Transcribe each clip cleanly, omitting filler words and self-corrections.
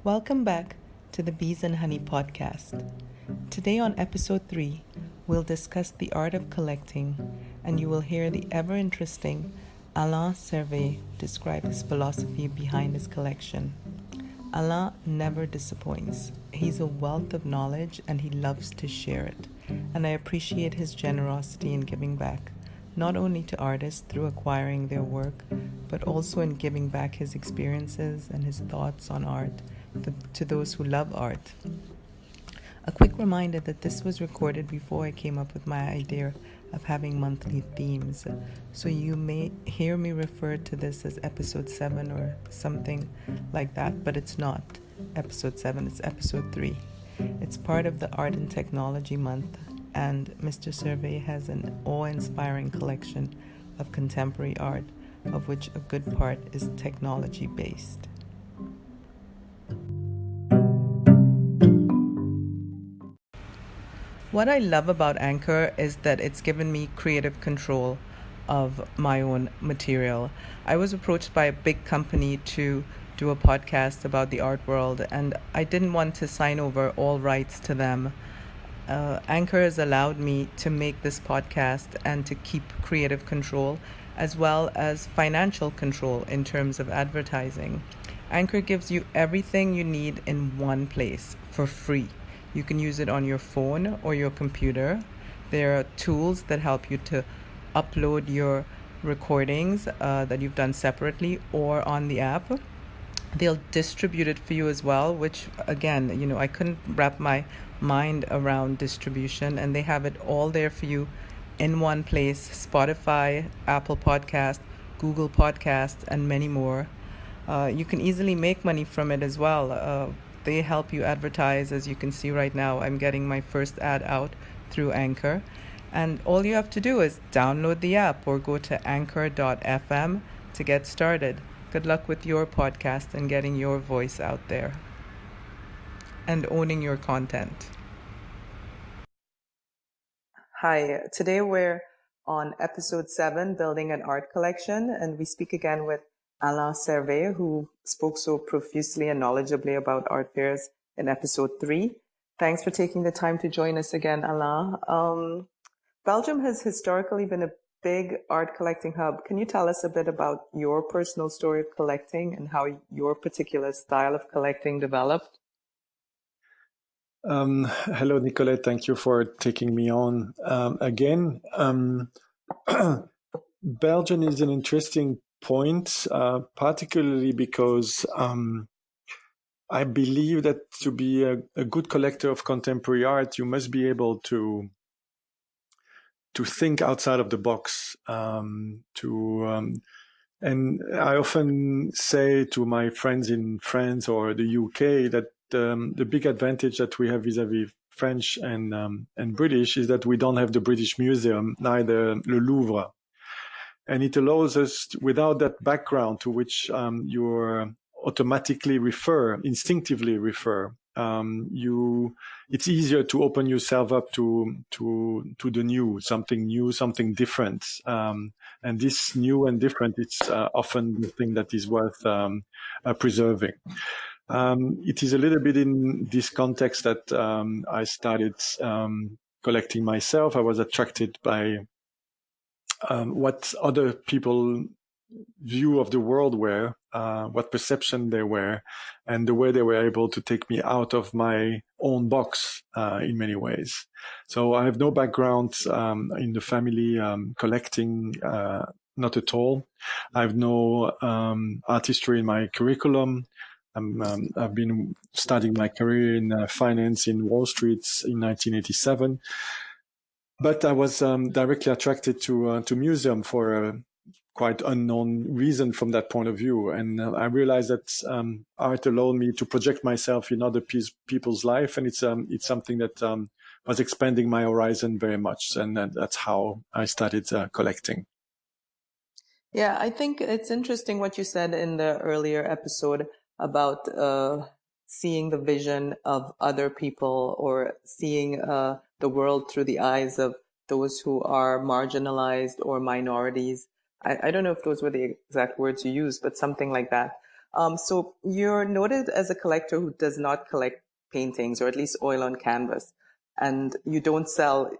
Welcome back to the Bees and Honey podcast. Today on episode 3, we'll discuss the art of collecting, and you will hear the ever-interesting Alain Servais describe his philosophy behind his collection. Alain never disappoints. He's a wealth of knowledge and he loves to share it, and I appreciate his generosity in giving back, not only to artists through acquiring their work, but also in giving back his experiences and his thoughts on art to those who love art. A quick reminder that this was recorded before I came up with my idea of having monthly themes, so you may hear me refer to this as episode 7 or something like that, but it's not episode 7, it's episode 3. It's part of the Art and Technology Month, and Mr. Servais has an awe-inspiring collection of contemporary art, of which a good part is technology-based. What I love about Anchor is that it's given me creative control of my own material. I was approached by a big company to do a podcast about the art world, and I didn't want to sign over all rights to them. Anchor has allowed me to make this podcast and to keep creative control as well as financial control in terms of advertising. Anchor gives you everything you need in one place for free. You can use it on your phone or your computer. There are tools that help you to upload your recordings that you've done separately or on the app. They'll distribute it for you as well, which again, I couldn't wrap my mind around distribution, and they have it all there for you in one place: Spotify, Apple Podcast, Google Podcast, and many more. You can easily make money from it as well. They help you advertise. As you can see right now, I'm getting my first ad out through Anchor. And all you have to do is download the app or go to anchor.fm to get started. Good luck with your podcast and getting your voice out there and owning your content. Hi, today we're on episode 7, Building an Art Collection, and we speak again with Alain Servais, who spoke so profusely and knowledgeably about art fairs in episode 3. Thanks for taking the time to join us again, Alain. Belgium has historically been a big art collecting hub. Can you tell us a bit about your personal story of collecting and how your particular style of collecting developed? Hello, Nicolette. Thank you for taking me on again. Belgium is an interesting point, particularly because I believe that to be a good collector of contemporary art, you must be able to think outside of the box. And I often say to my friends in France or the UK that the big advantage that we have vis-à-vis French and British is that we don't have the British Museum, neither Le Louvre. And it allows us, without that background to which you automatically instinctively refer, it's easier to open yourself up to the new, something different. And this new and different, it's often the thing that is worth preserving. It is a little bit in this context that I started collecting myself. I was attracted by what other people view of the world were, what perception they were, and the way they were able to take me out of my own box in many ways. So I have no background in the family collecting, not at all. I have no art history in my curriculum. I've been studying my career in finance in Wall Street in 1987. But I was directly attracted to museum for a quite unknown reason from that point of view. And I realized that art allowed me to project myself in other people's life. And it's something that was expanding my horizon very much. And that's how I started collecting. Yeah, I think it's interesting what you said in the earlier episode about seeing the vision of other people, or seeing the world through the eyes of those who are marginalized or minorities. I don't know if those were the exact words you used, but something like that. So you're noted as a collector who does not collect paintings, or at least oil on canvas, and you don't sell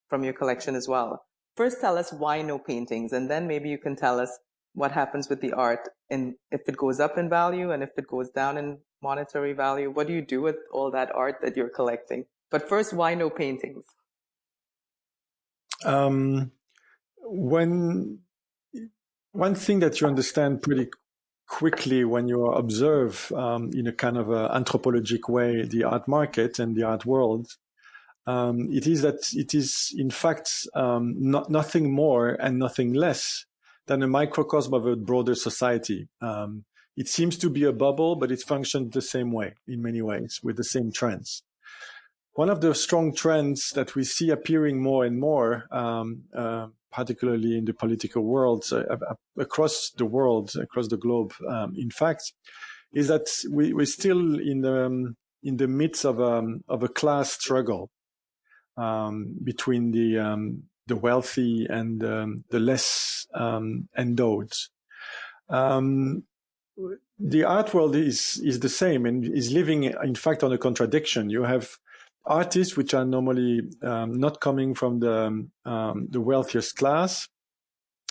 from your collection as well. First, tell us why no paintings, and then maybe you can tell us what happens with the art, and if it goes up in value and if it goes down in monetary value. What do you do with all that art that you're collecting? But first, why no paintings? When one thing that you understand pretty quickly when you observe in a kind of a anthropologic way the art market and the art world, it is that it is in fact nothing more and nothing less than a microcosm of a broader society. It seems to be a bubble, but it functions the same way in many ways with the same trends. One of the strong trends that we see appearing more and more, particularly in the political world, across the world, across the globe, in fact, is that we're still in the midst of a class struggle between the wealthy and the less endowed. The art world is the same and is living, in fact, on a contradiction. You have artists which are normally not coming from the wealthiest class,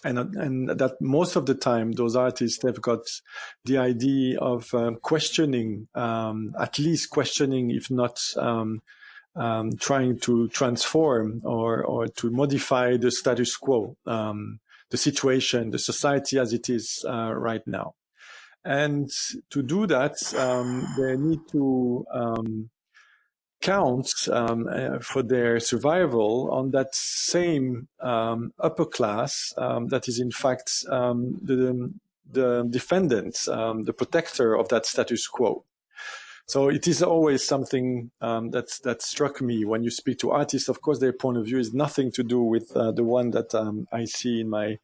and that most of the time those artists have got the idea of questioning, at least questioning, if not trying to transform or to modify the status quo, the situation, the society as it is right now. And to do that, they need to count for their survival on that same upper class that is in fact the defendant, the protector of that status quo. So it is always something that struck me when you speak to artists. Of course, their point of view is nothing to do with the one that I see in my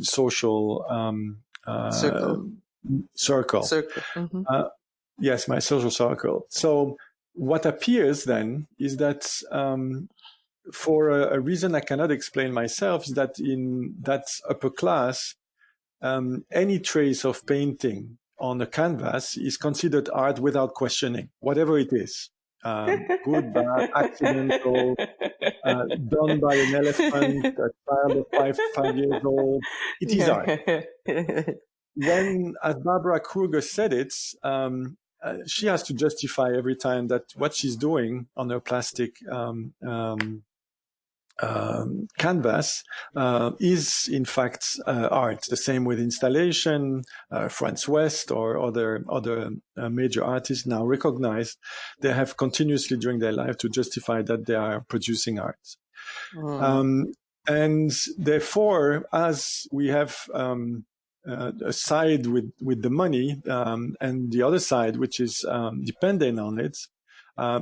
social circle. Mm-hmm. Yes, my social circle. So what appears then is that for a reason I cannot explain myself, is that in that upper class, any trace of painting on a canvas is considered art without questioning, whatever it is. Good, bad, accidental, done by an elephant, a child of 5 years old. It is art. When, as Barbara Kruger said it, she has to justify every time that what she's doing on her plastic canvas is in fact art. The same with installation. Franz West or other major artists now recognized they have continuously during their life to justify that they are producing art. And therefore, as we have a side with the money and the other side, which is dependent on it,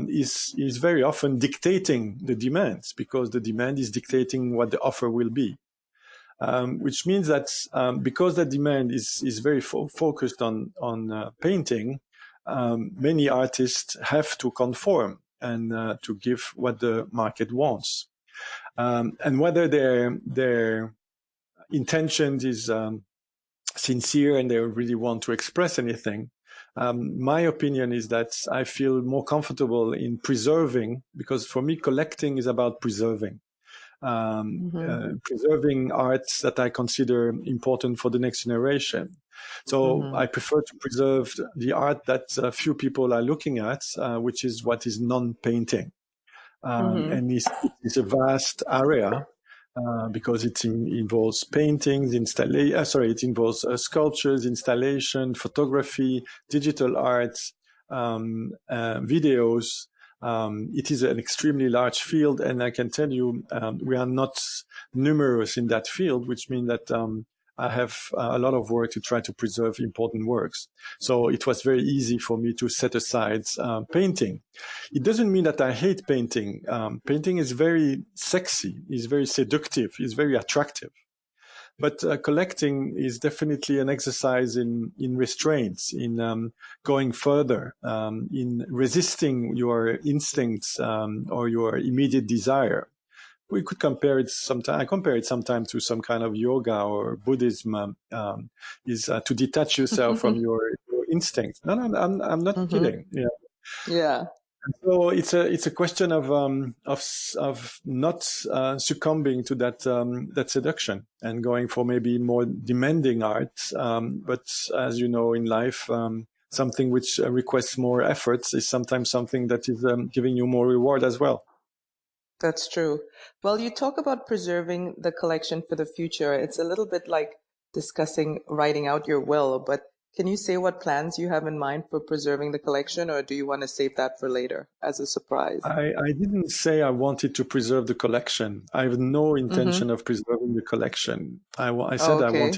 is very often dictating the demands, because the demand is dictating what the offer will be. Which means that because the demand is very focused on painting, many artists have to conform and to give what the market wants. And whether their intention is sincere and they really want to express anything, my opinion is that I feel more comfortable in preserving, because for me, collecting is about preserving. Preserving arts that I consider important for the next generation. So I prefer to preserve the art that few people are looking at, which is what is non-painting. And it's a vast area. Because it involves paintings, it involves sculptures, installation, photography, digital art, videos. It is an extremely large field, and I can tell you we are not numerous in that field, which means that I have a lot of work to try to preserve important works. So it was very easy for me to set aside painting. It doesn't mean that I hate painting. Painting is very sexy, is very seductive, is very attractive. But collecting is definitely an exercise in restraints, in going further, in resisting your instincts or your immediate desire. We could compare it sometimes. I compare it sometimes to some kind of yoga or Buddhism. Is to detach yourself from your instinct. No, I'm not Mm-hmm. kidding. Yeah. Yeah. So it's a question of not succumbing to that seduction and going for maybe more demanding art. But as you know, in life, something which requests more efforts is sometimes something that is giving you more reward as well. That's true. Well, you talk about preserving the collection for the future. It's a little bit like discussing writing out your will, but can you say what plans you have in mind for preserving the collection, or do you want to save that for later as a surprise? I didn't say I wanted to preserve the collection. I have no intention Mm-hmm. of preserving the collection. I Oh, said okay.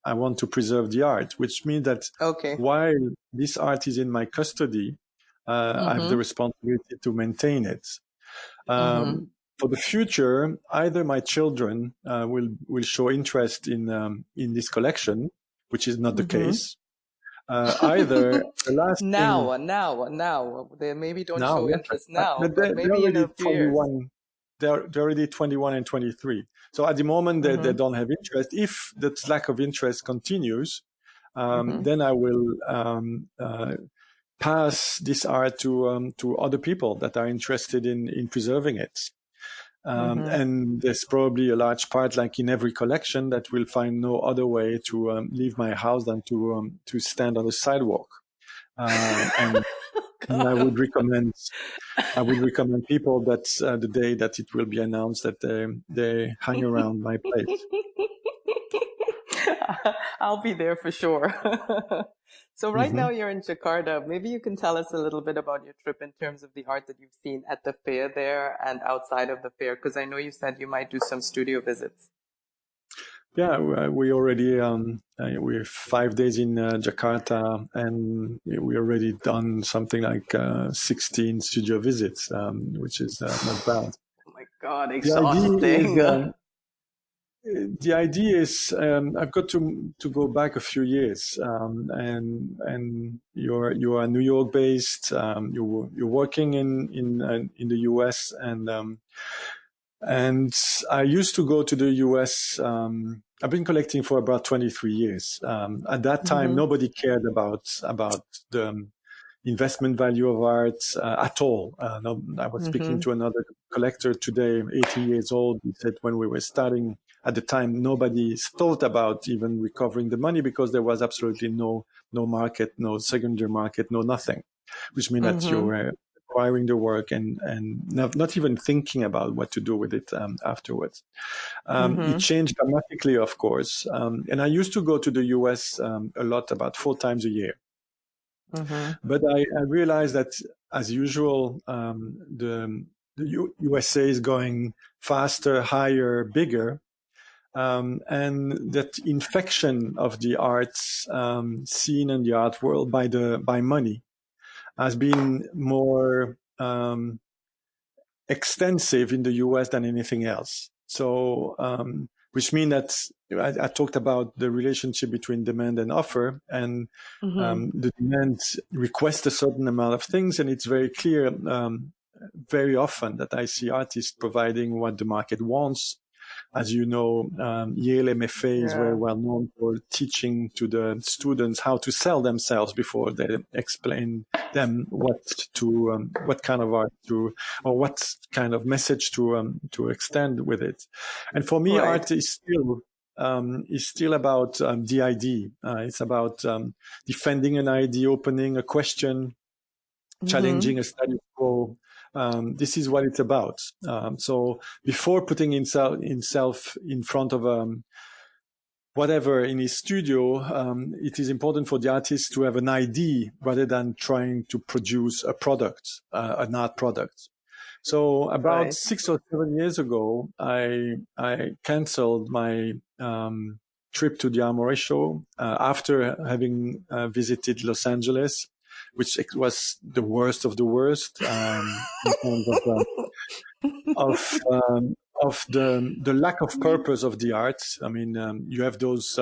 I want to preserve the art, which means that Okay. while this art is in my custody, I have the Mm-hmm. responsibility to maintain it. Mm-hmm. For the future, either my children will show interest in this collection, which is not the Mm-hmm. case. Either the last thing Now. They maybe don't now, show yes, interest but now, but they're maybe in already a few years. 21. They're already 21 and 23. So at the moment they Mm-hmm. don't have interest. If that lack of interest continues, Mm-hmm. then I will pass this art to other people that are interested in preserving it. Mm-hmm. And there's probably a large part, like in every collection, that will find no other way to leave my house than to stand on the sidewalk. And I God. would recommend people that the day that it will be announced that they hang around my place. I'll be there for sure. So right now Hmm. you're in Jakarta. Maybe you can tell us a little bit about your trip in terms of the art that you've seen at the fair there and outside of the fair, because I know you said you might do some studio visits. Yeah, we already we're 5 days in Jakarta, and we already done something like 16 studio visits, which is not bad. Oh my God, The idea is exhausting. I've got to go back a few years, and you're New York based. You're working in the US, and I used to go to the US. I've been collecting for about 23 years. At that time, Mm-hmm. nobody cared about the investment value of art at all. No, I was speaking Mm-hmm. to another collector today, 80 years old. He said when we were starting at the time, nobody thought about even recovering the money because there was absolutely no market, no secondary market, no nothing, which means that Mm-hmm. you're acquiring the work and not even thinking about what to do with it afterwards. It Mm-hmm. changed dramatically, of course. And I used to go to the US a lot, about 4 times a year. Mm-hmm. But I realized that, as usual, the USA is going faster, higher, bigger. And that infection of the arts scene and the art world by money has been more extensive in the US than anything else. So, which means that I talked about the relationship between demand and offer, and Mm-hmm. the demand requests a certain amount of things, and it's very clear very often that I see artists providing what the market wants. As you know, Yale MFA is very Yeah. well known for teaching to the students how to sell themselves before they explain them what kind of art to, or what kind of message to extend with it. And for me, Right. art is still about the idea. It's about defending an idea, opening a question, Mm-hmm. challenging a status quo. This is what it's about. So before putting himself in front of whatever in his studio, it is important for the artist to have an idea rather than trying to produce a product, an art product. So about Right. 6 or 7 years ago, I canceled my trip to the Armory Show after having visited Los Angeles, which was the worst of the worst in terms of the lack of purpose of the arts. I mean, you have those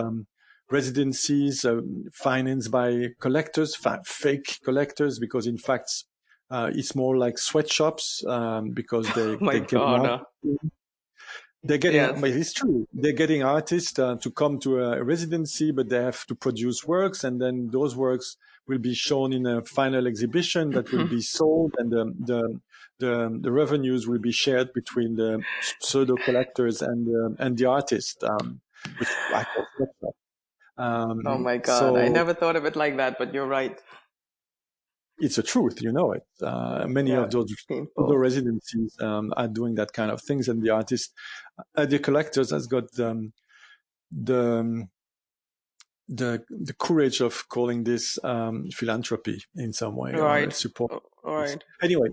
residencies financed by collectors, fake collectors, because in fact it's more like sweatshops because Oh my they get God. marketing. they're getting, Yes. but it's true, they're getting artists to come to a residency, but they have to produce works, and then those works will be shown in a final exhibition that will be sold, and the revenues will be shared between the pseudo collectors and the artist, which I call flip-flop. Oh my God. I So never thought of it like that, but you're right. it's a truth, you know it. Many Yeah. of those pseudo Painful. residencies are doing that kind of things, and the artist, the collectors has got the the courage of calling this philanthropy in some way, or Right. support. Right. Anyway,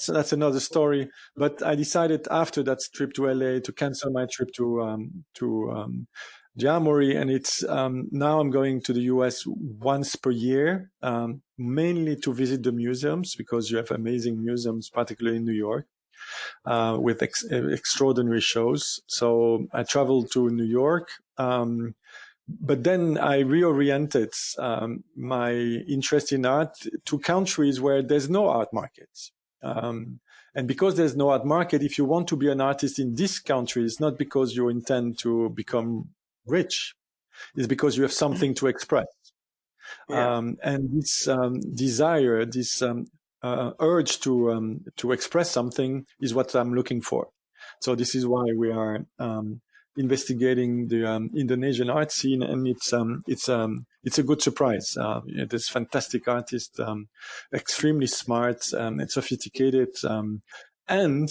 that's another story. But I decided after that trip to LA to cancel my trip to the Armory, and it's now I'm going to the US once per year, mainly to visit the museums, because you have amazing museums, particularly in New York, with extraordinary shows. So I traveled to New York. But then I reoriented my interest in art to countries where there's no art markets. And because there's no art market, if you want to be an artist in this country, it's not because you intend to become rich. It's because you have something to express. Yeah. And this desire, this urge to express something is what I'm looking for. So this is why we are investigating the Indonesian art scene, and it's a good surprise. There's fantastic artists, extremely smart and sophisticated, and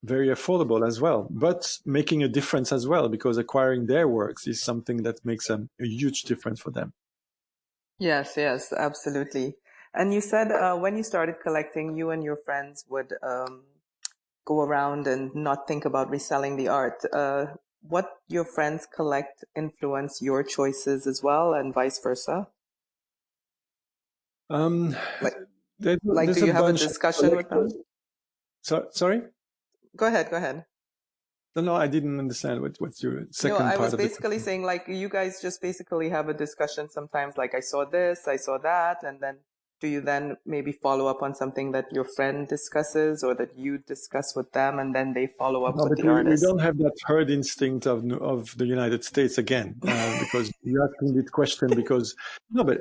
very affordable as well, but making a difference as well, because acquiring their works is something that makes a huge difference for them. Yes, yes, absolutely. And you said when you started collecting, you and your friends would go around and not think about reselling the art. What your friends collect influence your choices as well, and vice versa? Um, Like, there's do a you have a bunch of discussion with collectors. them? Sorry? Go ahead, go ahead. No, I didn't understand what's your No, second I part was of the basically question. saying like you guys just basically have a discussion sometimes, like I saw this, I saw that, and then do you then maybe follow up on something that your friend discusses or that you discuss with them and then they follow up No, with but the we artist? don't have that herd instinct of the United States again, because you're asking this question because, no, but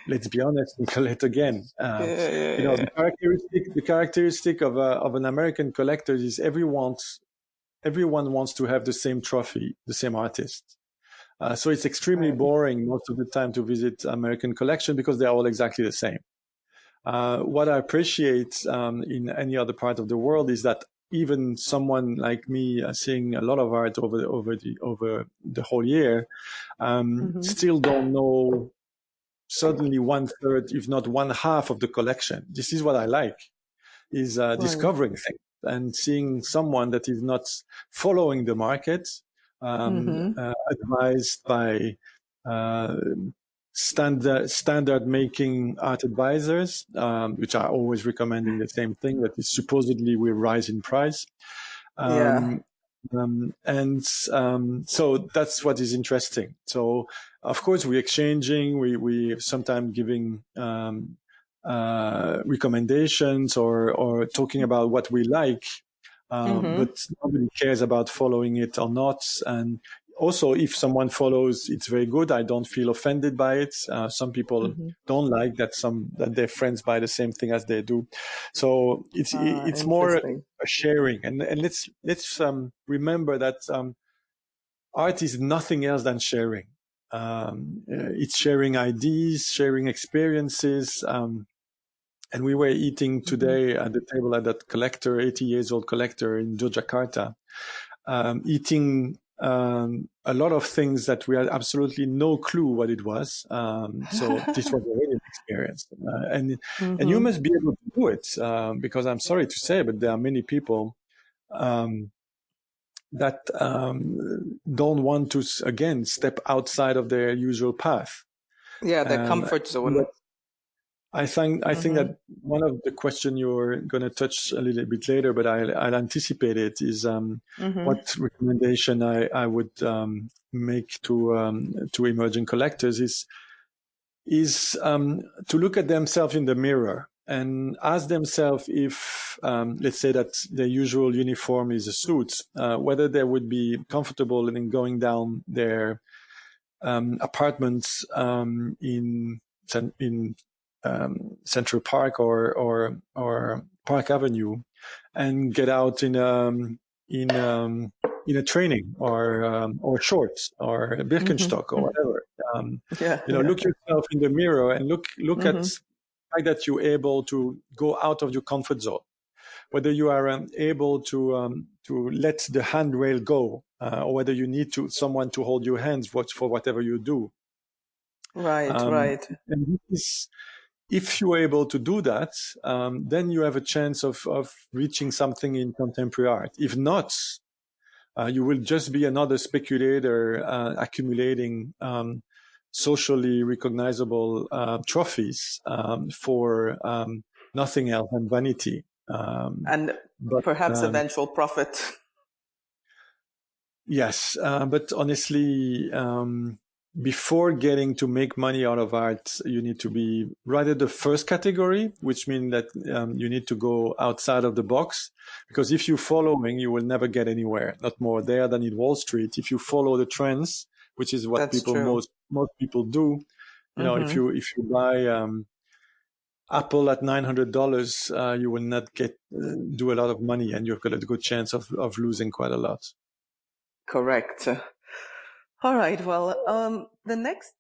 let's be honest, Nicolette, again, Yeah, yeah, the yeah. characteristic of an American collector is everyone wants to have the same trophy, the same artist. So it's extremely Right. boring most of the time to visit American collection because they're all exactly the same. What I appreciate in any other part of the world is that even someone like me, seeing a lot of art over the whole year, Mm-hmm. still don't know certainly one third, if not one half of the collection. This is what I like, is Right. discovering things and seeing someone that is not following the market, Mm-hmm. advised by uh, standard making art advisors, which are always recommending the same thing, that is supposedly will rise in price. Yeah. Um, so that's what is interesting. So of course we're exchanging, we sometimes giving recommendations or talking about what we like, Mm-hmm. but nobody cares about following it or not. And also, if someone follows, it's very good. I don't feel offended by it. Some people Mm-hmm. don't like that their friends buy the same thing as they do. So it's more Interesting. a sharing. And let's remember that art is nothing else than sharing. It's sharing ideas, sharing experiences. And we were eating Mm-hmm. today at the table at that collector, 80 years old collector in Yogyakarta, eating a lot of things that we had absolutely no clue what it was. So this was already an experience. And you Mm-hmm. must be able to do it, because I'm sorry to say, but there are many people um, that don't want to, again, step outside of their usual path. Yeah, the Um, comfort zone. I think Mm-hmm. that one of the question you're going to touch a little bit later, but I'll anticipate it, is Mm-hmm. what recommendation I would make to emerging collectors is to look at themselves in the mirror and ask themselves if, let's say that their usual uniform is a suit, whether they would be comfortable in going down their apartments in Central Park or Park Avenue, and get out in a training or shorts or Birkenstock or whatever. Yeah, Look yourself in the mirror and look at yeah. the fact that you're able to go out of your comfort zone. Whether you are able to let the handrail go, or whether you need someone to hold your hands for whatever you do. Right, right. And if you're able to do that, then you have a chance of reaching something in contemporary art. If not, you will just be another speculator accumulating socially recognizable trophies for nothing else than vanity. And But perhaps eventual profit. yes, but honestly, before getting to make money out of art, you need to be rather the first category, which means that you need to go outside of the box. Because if you're following, you will never get anywhere. Not more there than in Wall Street. If you follow the trends, which is what That's true. most people do, if you buy Apple at $900, you will not do a lot of money, and you've got a good chance of losing quite a lot. Correct. All right. Well, the next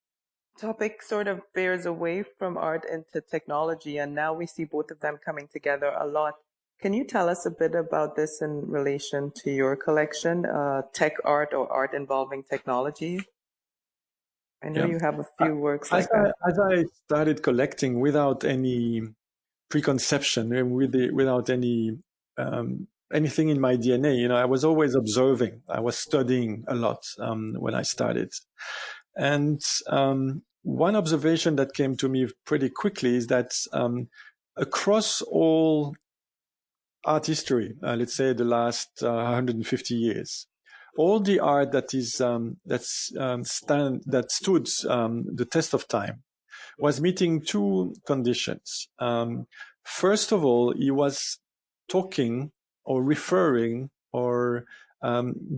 topic sort of veers away from art into technology, and now we see both of them coming together a lot. Can you tell us a bit about this in relation to your collection, tech art or art involving technology? I know you have a few works like that. As I started collecting without any preconception and without any anything in my DNA, I was always observing. I was studying a lot when I started, and one observation that came to me pretty quickly is that across all art history, let's say the last 150 years, all the art that stood the test of time was meeting two conditions. First of all, he was talking or referring or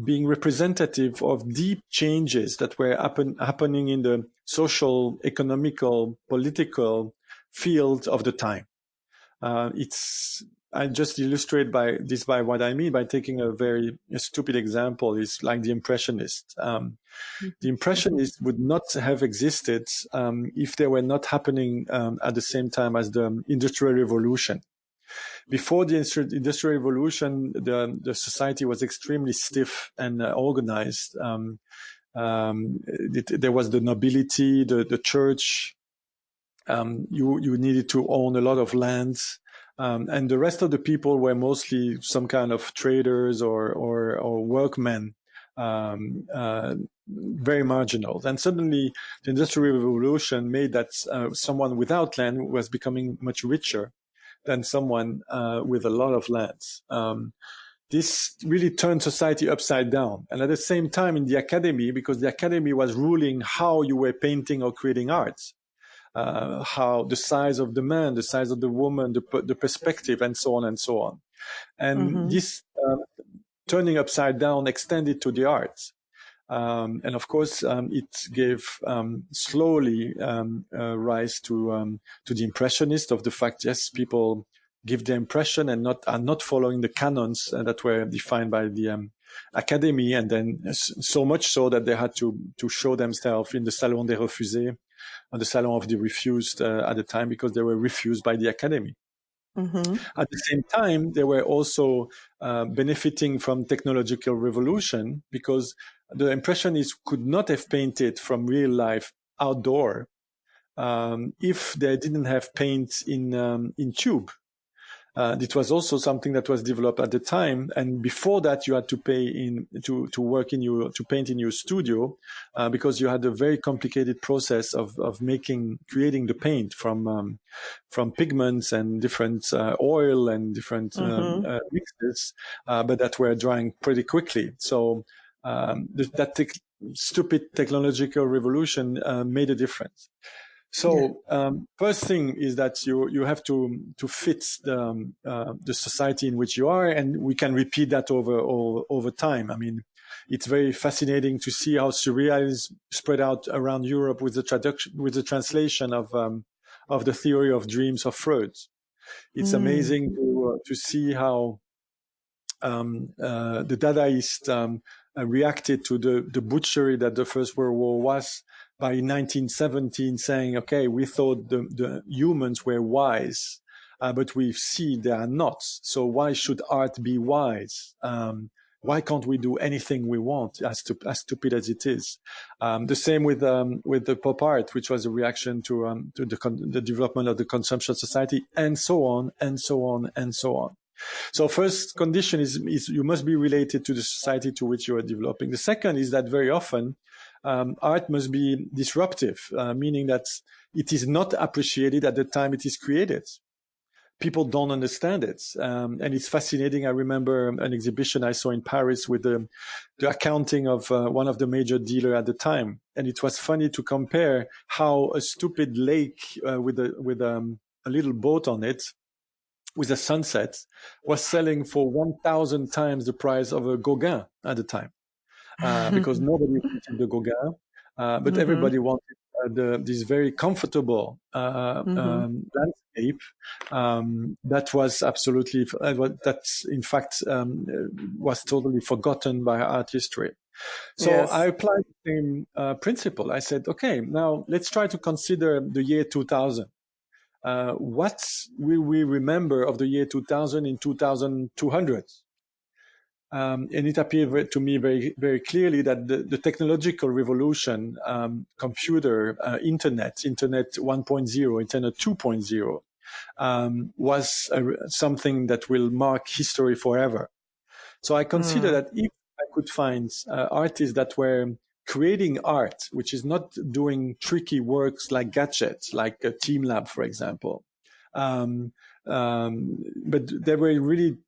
being representative of deep changes that were happening in the social, economical, political field of the time. I just illustrate by what I mean by taking a very stupid example is like the Impressionists. The Impressionists would not have existed if they were not happening at the same time as the Industrial Revolution. Before the Industrial Revolution, the society was extremely stiff and organized. There was the nobility, the church. You needed to own a lot of lands. And the rest of the people were mostly some kind of traders or workmen, very marginal. And suddenly the Industrial Revolution made that someone without land was becoming much richer than someone with a lot of lands. This really turned society upside down. And at the same time in the academy, because the academy was ruling how you were painting or creating art, how the size of the man, the size of the woman, the perspective, and so on and so on. And this turning upside down extended to the arts. And of course, it gave slowly rise to the Impressionists of the fact, yes, people give the impression and are not following the canons that were defined by the academy, and then so much so that they had to show themselves in the Salon des Refusés, or the Salon of the Refused at the time, because they were refused by the academy. At the same time, they were also benefiting from technological revolution, because the Impressionists could not have painted from real life outdoor if they didn't have paint in tube. It was also something that was developed at the time, and before that, you had to pay to paint in your studio because you had a very complicated process of creating the paint from pigments and different oil and different mixes, but that were drying pretty quickly. So that stupid technological revolution made a difference. Yeah. So first thing is that you have to fit the society in which you are, and we can repeat that over time. I mean, it's very fascinating to see how surrealism spread out around Europe with the traduction, with the translation of the theory of dreams of Freud. It's Mm. amazing to see how the Dadaists reacted to the butchery that the First World War was by 1917, saying, okay, we thought the humans were wise, but we see they are not. So why should art be wise? Why can't we do anything we want, as stupid as it is? The same with the pop art, which was a reaction to the development of the consumption society, and so on, and so on, and so on. So first condition is you must be related to the society to which you are developing. The second is that very often art must be disruptive, meaning that it is not appreciated at the time it is created. People don't understand it. And it's fascinating. I remember an exhibition I saw in Paris with the accounting of one of the major dealers at the time. And it was funny to compare how a stupid lake with a little boat on it with a sunset was selling for 1,000 times the price of a Gauguin at the time, because nobody wanted the Gauguin, but Mm-hmm. everybody wanted this very comfortable Mm-hmm. landscape that was absolutely, that in fact was totally forgotten by art history. So I Yes. applied the same principle. I said, okay, now let's try to consider the year 2000. What will we remember of the year 2000 in 2200? And it appeared to me very, very clearly that the technological revolution, computer, internet 1.0, internet 2.0, was something that will mark history forever. So I consider Mm. that if I could find artists that were creating art, which is not doing tricky works like gadgets, like a Team Lab, for example, um, but they were really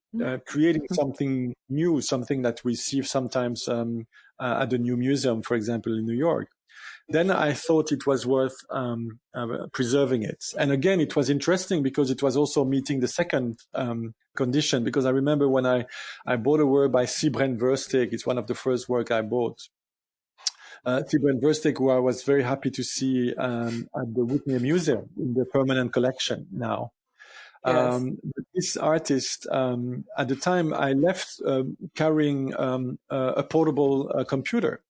creating something new, something that we see sometimes at the New Museum, for example, in New York. Then I thought it was worth preserving it. And again, it was interesting because it was also meeting the second condition. Because I remember when I bought a work by Sybren Versteeg, it's one of the first work I bought. Sybren Versteeg, who I was very happy to see at the Whitney Museum in the permanent collection now. Yes. This artist, at the time, I left carrying a portable computer.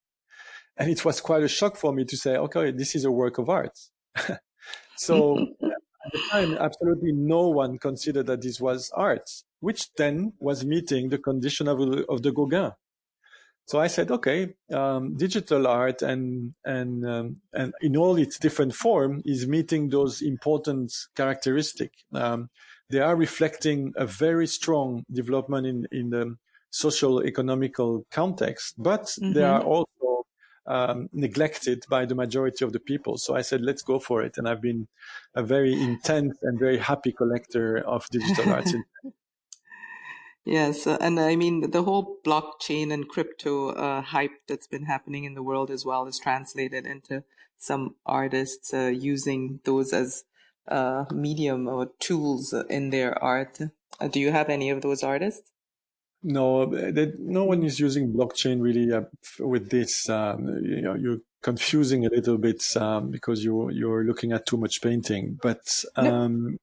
And it was quite a shock for me to say, okay, this is a work of art. So at the time, absolutely no one considered that this was art, which then was meeting the condition of the Gauguin. So I said, okay, digital art and in all its different form is meeting those important characteristics. They are reflecting a very strong development in the social economical context, but they are Mm-hmm. also neglected by the majority of the people. So I said, let's go for it. And I've been a very intense and very happy collector of digital arts. Yes, and I mean the whole blockchain and crypto hype that's been happening in the world as well is translated into some artists using those as medium or tools in their art. Do you have any of those artists? No, no one is using blockchain really with this. You're confusing a little bit because you're looking at too much painting. But No.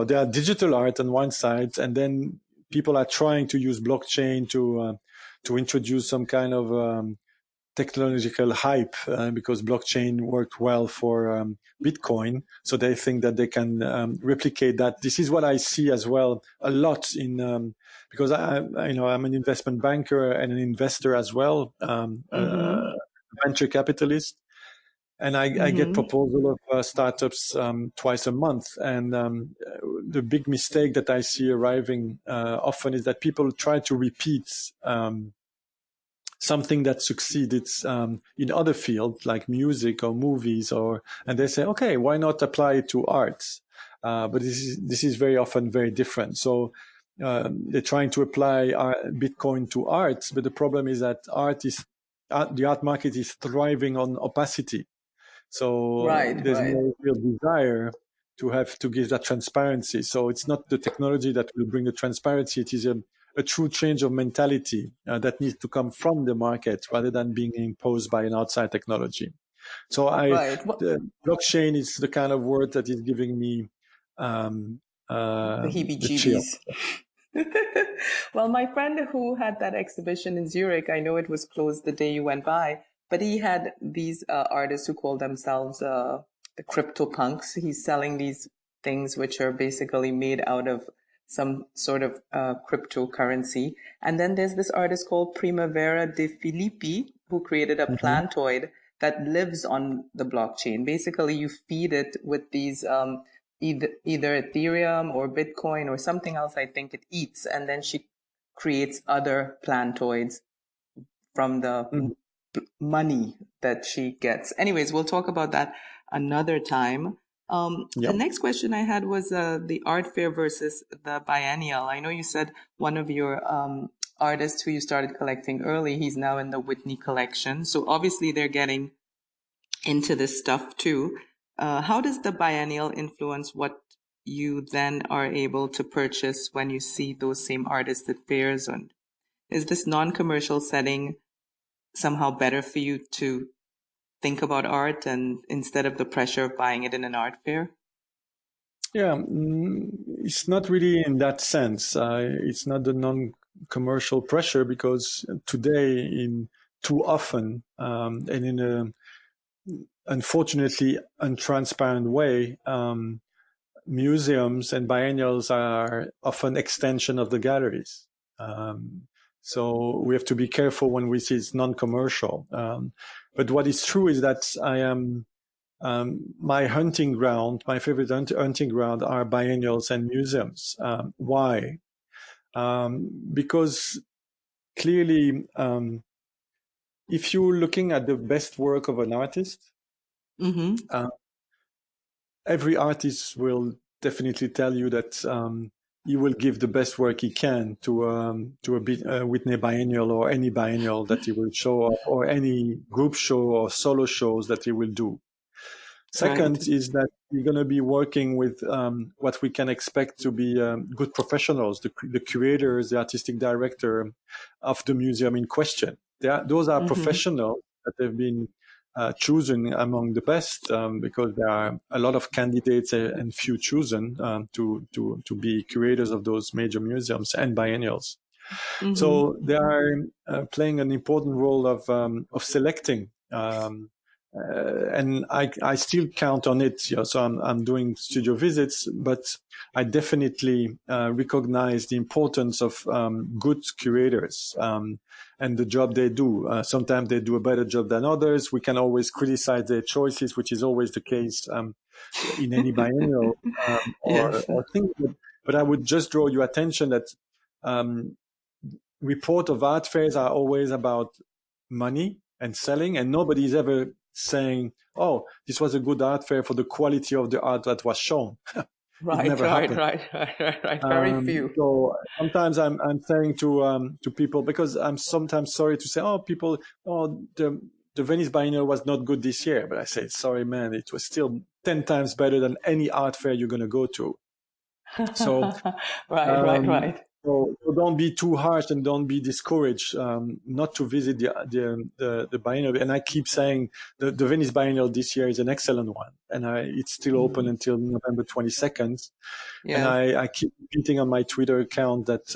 there are digital art on one side, and then people are trying to use blockchain to introduce some kind of technological hype because blockchain worked well for Bitcoin. So they think that they can replicate that. This is what I see as well a lot in because I'm an investment banker and an investor as well, Mm-hmm. venture capitalist. And I get Mm-hmm. proposal of startups twice a month. And the big mistake that I see arriving often is that people try to repeat something that succeeded in other fields like music or movies, and they say, okay, why not apply it to arts? But this is very often very different. So they're trying to apply Bitcoin to arts, but the problem is that the art market is thriving on opacity. So Right, there's right. no real desire to have to give that transparency. So it's not the technology that will bring the transparency. It is a true change of mentality that needs to come from the market rather than being imposed by an outside technology. So Right. Well, the blockchain is the kind of word that is giving me um, the the chill. heebie-jeebies. Well, my friend who had that exhibition in Zurich, I know it was closed the day you went by, but he had these artists who call themselves the crypto punks. He's selling these things which are basically made out of some sort of cryptocurrency. And then there's this artist called Primavera de Filippi who created a Mm-hmm. plantoid that lives on the blockchain. Basically, you feed it with these either Ethereum or Bitcoin or something else I think it eats, and then she creates other plantoids from the Mm-hmm. money that she gets. Anyways, we'll talk about that another time. The Yeah. next question I had was the art fair versus the biennial. I know you said one of your artists who you started collecting early, he's now in the Whitney collection. So obviously they're getting into this stuff too. How does the biennial influence what you then are able to purchase when you see those same artists at fairs? And is this non-commercial setting somehow better for you to think about art and instead of the pressure of buying it in an art fair? Yeah, it's not really in that sense. It's not the non-commercial pressure because today, in too often and in a unfortunately untransparent way, museums and biennials are often extension of the galleries. So we have to be careful when we say it's non-commercial. But what is true is that I am my hunting ground, my favorite hunting ground are biennials and museums. Why? Because clearly, if you're looking at the best work of an artist, Mm-hmm. every artist will definitely tell you that he will give the best work he can to a Whitney biennial or any biennial that he will show up, or any group show or solo shows that he will do. Right. Second is that you're going to be working with what we can expect to be good professionals, the curators, the artistic director of the museum in question. Those are Mm-hmm. professionals that have been chosen among the best because there are a lot of candidates and few chosen to be curators of those major museums and biennials. Mm-hmm. So they are playing an important role of selecting. And I still count on it. You know, so I'm doing studio visits, but I definitely recognize the importance of good curators and the job they do. Sometimes they do a better job than others. We can always criticize their choices, which is always the case in any biennial Yes. or thing. But I would just draw your attention that um, report of art fairs are always about money and selling, and nobody's ever saying, "Oh, this was a good art fair for the quality of the art that was shown." It Right, never right, happened. right, right, right, right. Very few. So sometimes I'm saying to people, because I'm sometimes sorry to say, "Oh, people, oh the Venice Biennial was not good this year," but I say, "Sorry, man, it was still 10 times better than any art fair you're going to go to." So Right, right, um, right. so don't be too harsh and don't be discouraged not to visit the biennial. And I keep saying the Venice Biennial this year is an excellent one, and it's still open Mm. until November 22nd. And Yes. I keep repeating on my Twitter account that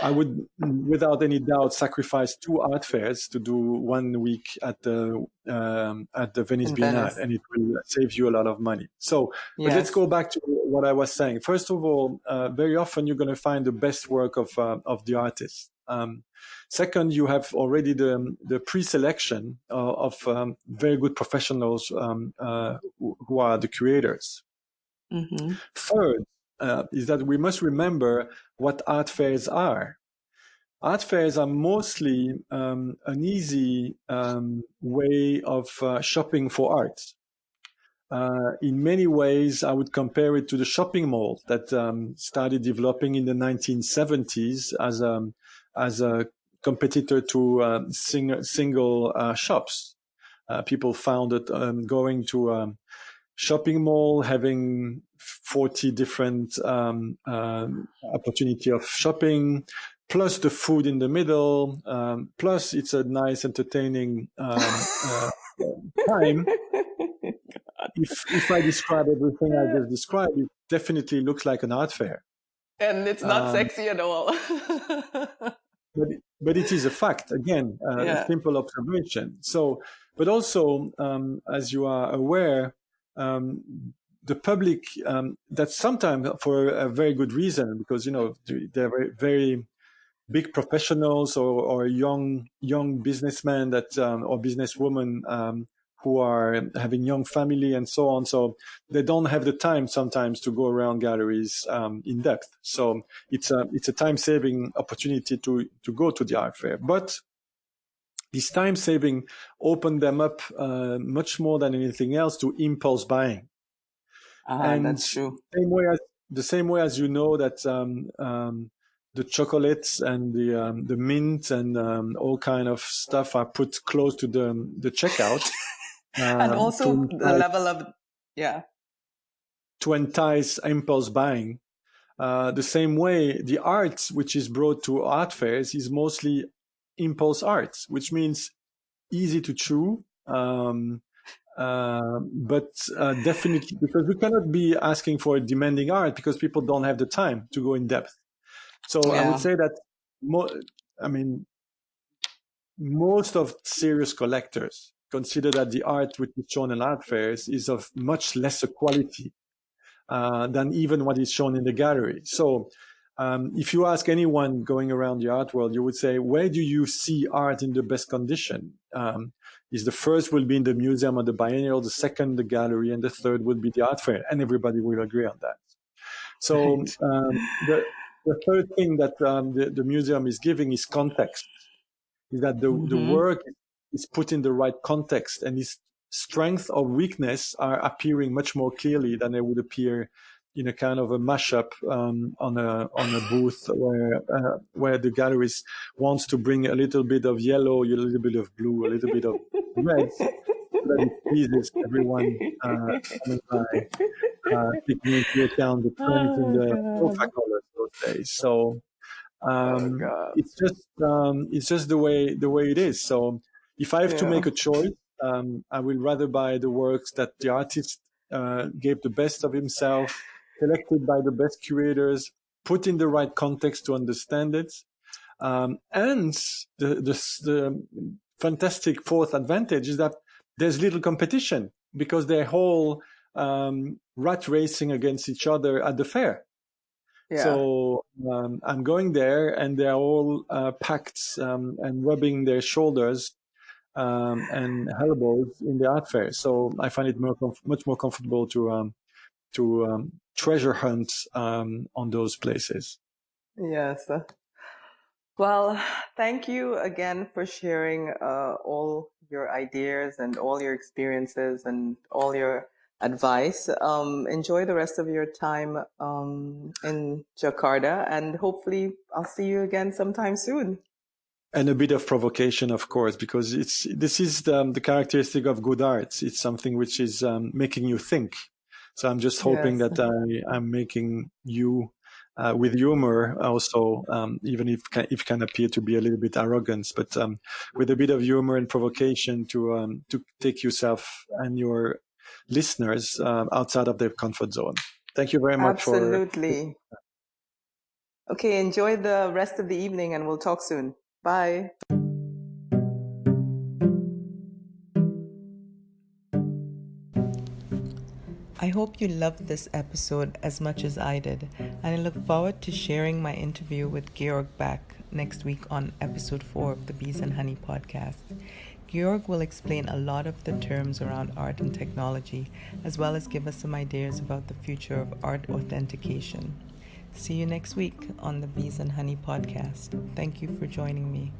I would, without any doubt, sacrifice two art fairs to do 1 week at the Venice In Biennale, Venice. and it will save you a lot of money. So, but let's Yes. go back to what I was saying. First of all, very often you're going to find the best work of the artist. Second, you have already the pre-selection of very good professionals who are the curators. Mm-hmm. Third, is that we must remember what art fairs are. Art fairs are mostly an easy way of shopping for art. In many ways, I would compare it to the shopping mall that started developing in the 1970s as a competitor to single shops. People found that going to a shopping mall, having 40 different opportunity of shopping, plus the food in the middle, plus it's a nice, entertaining time. If I describe everything I just described, it definitely looks like an art fair. And it's not sexy at all. But it is a fact, again, a simple observation. So, but also, as you are aware, the public, that's sometimes for a very good reason, because, they're very, very big professionals or young businessmen that, or businesswomen, who are having young family and so on. So they don't have the time sometimes to go around galleries in depth. So it's a time-saving opportunity to go to the art fair. But this time-saving opened them up much more than anything else to impulse buying. And that's true. The same way as that the chocolates and the mint and all kind of stuff are put close to the checkout. And also the level of, to entice impulse buying. The same way, the art which is brought to art fairs is mostly impulse art, which means easy to chew, but definitely, because we cannot be asking for demanding art because people don't have the time to go in depth. So I would say that, most of serious collectors consider that the art which is shown in art fairs is of much lesser quality than even what is shown in the gallery. So if you ask anyone going around the art world, you would say, where do you see art in the best condition? Is the first will be in the museum or the biennial, the second the gallery, and the third would be the art fair, and everybody will agree on that. So the third thing that the museum is giving is context. Is that the work is put in the right context, and its strength or weakness are appearing much more clearly than they would appear in a kind of a mashup on a booth where the gallerist wants to bring a little bit of yellow, a little bit of blue, a little bit of red, so that it pleases everyone coming by, taking into account the trends in the sofa colors those days. So it's just the way it is. So if I have to make a choice, I will rather buy the works that the artist gave the best of himself, selected by the best curators, put in the right context to understand it. And the fantastic fourth advantage is that there's little competition because they're all rat racing against each other at the fair. Yeah. So I'm going there, and they're all packed and rubbing their shoulders and elbows in the art fair. So I find it much more comfortable to treasure hunt on those places. Yes. Well, thank you again for sharing all your ideas and all your experiences and all your advice. Enjoy the rest of your time in Jakarta, and hopefully I'll see you again sometime soon. And a bit of provocation, of course, because this is the characteristic of good art. It's something which is making you think. So I'm just hoping that I'm making you with humor also, even if it can appear to be a little bit arrogance, but with a bit of humor and provocation to take yourself and your listeners outside of their comfort zone. Thank you very much. Absolutely. Okay, enjoy the rest of the evening, and we'll talk soon. Bye. I hope you loved this episode as much as I did, and I look forward to sharing my interview with Georg back next week on episode 4 of the Bees and Honey podcast. Georg will explain a lot of the terms around art and technology, as well as give us some ideas about the future of art authentication. See you next week on the Bees and Honey podcast. Thank you for joining me.